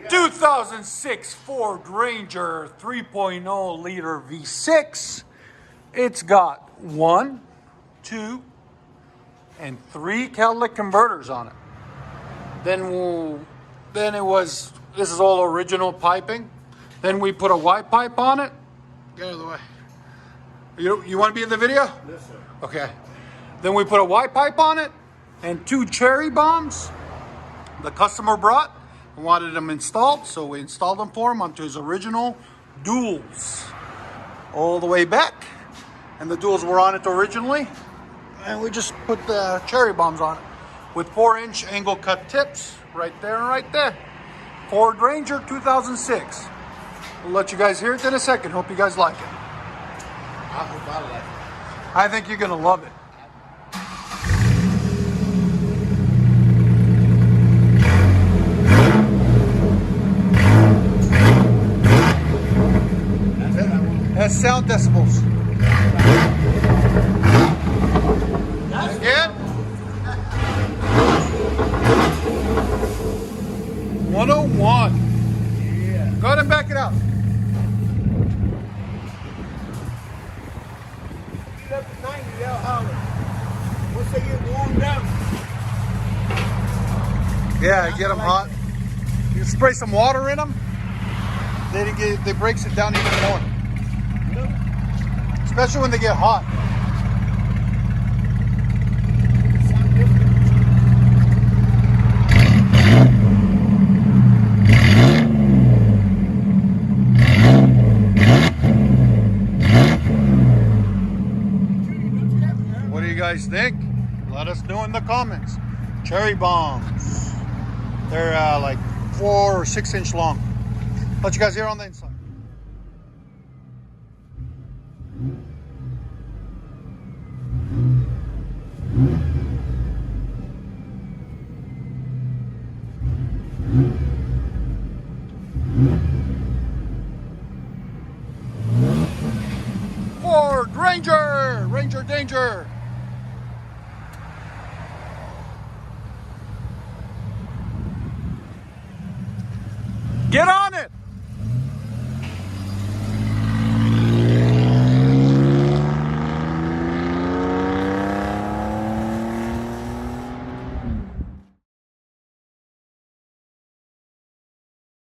2006 Ford Ranger 3.0 liter V6. It's got 1, 2, and 3 catalytic converters on it. Then it was, this is all original piping. Then we put a Y pipe on it. Get out of the way. You want to be in the video? Yes, sir. Okay. Then we put a Y pipe on it and 2 cherry bombs the customer brought and wanted them installed, so we installed them for him onto his original duals all the way back. And the duals were on it originally, and we just put the cherry bombs on it with 4-inch angle cut tips right there and right there. Ford Ranger 2006. We'll let you guys hear it in a second. Hope you guys like it. I hope I like it. I think you're gonna love it. That's sound decibels. That's good. 101. Yeah. Go ahead and back it up. Get up to 90, they'll holler. Once they get warmed up. Yeah, get them hot. You spray some water in them, they breaks it down even more. Especially when they get hot. Sound different. What do you guys think? Let us know in the comments. Cherry bombs. They're like 4 or 6 inch long. Let you guys hear on the inside. Ford Ranger! Ranger Danger! Get on!